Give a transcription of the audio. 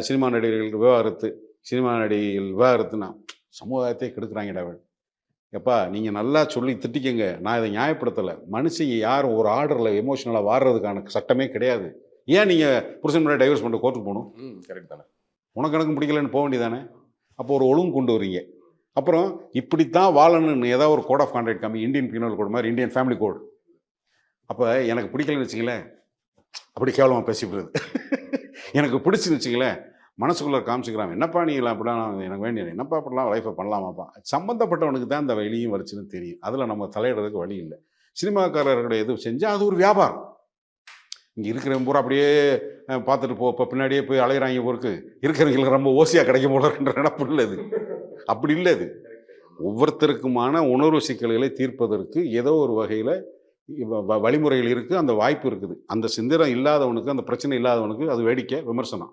Cinema நடிகர்கள் விவாகரத்து, cinema நடிகைகள் விவாகரத்துன்னா சமுதாயத்தையே கெடுக்குறாங்கடா அவன். எப்பா நீங்கள் நல்லா சொல்லி திட்டிக்கங்க. நான் இதை நியாயப்படுத்தலை. மனுஷங்க யாரும் ஒரு ஆர்டரில் எமோஷனலாக வாடுறதுக்கான சட்டமே கிடையாது. ஏன் நீங்கள் புருஷன் முன்னாடி டைவர்ஸ் பண்ணிட்டு கோர்ட்டுக்கு போகணும்? கரெக்ட் தானே. உனக்கு எனக்கும் பிடிக்கலன்னு போக வேண்டியதானே? அப்போ ஒரு ஒழுங்கு கொண்டு வரீங்க. அப்புறம் இப்படித்தான் வாழணும்னு ஏதாவது ஒரு கோட் ஆஃப் கான்டக்ட் காமி. இந்தியன் பீனல் கோட் மாதிரி இந்தியன் ஃபேமிலி கோட். அப்போ எனக்கு பிடிக்கலன்னு வச்சுங்களேன், அப்படி கேவலமாக பேசிவிடுறது. எனக்கு பிடிச்சுன்னு வச்சுங்களேன், மனசுக்குள்ளே காமிச்சிக்கிறான். என்னப்பா நீ அப்படிலாம் எனக்கு வேண்டிய என்னப்பா அப்படிலாம் லைஃப்பை பண்ணலாமாப்பா? சம்மந்தப்பட்டவனுக்கு தான் அந்த வலியும் வலிச்சுன்னு தெரியும். அதில் நம்ம தலையிடுறதுக்கு வழி இல்லை. சினிமாக்காரர்களுடைய எது செஞ்சால் அது ஒரு வியாபாரம். இங்கே இருக்கிறவங்க பூரா அப்படியே பார்த்துட்டு இப்போ பின்னாடியே போய் அலையிறாங்க போருக்கு. இருக்கிறவங்களுக்கு ரொம்ப ஓசியாக கிடைக்கும் போலன்ற நினப்பு இல்லை இது. அப்படி இல்லை இது. ஒவ்வொருத்தருக்குமான உணர்வு சிக்கல்களை தீர்ப்பதற்கு ஏதோ ஒரு வகையில் வழிமுறைகள் இருக்குது, அந்த வாய்ப்பு இருக்குது. அந்த சிந்தனை இல்லாதவனுக்கு, அந்த பிரச்சனை இல்லாதவனுக்கு அது வேடிக்கை, விமர்சனம்.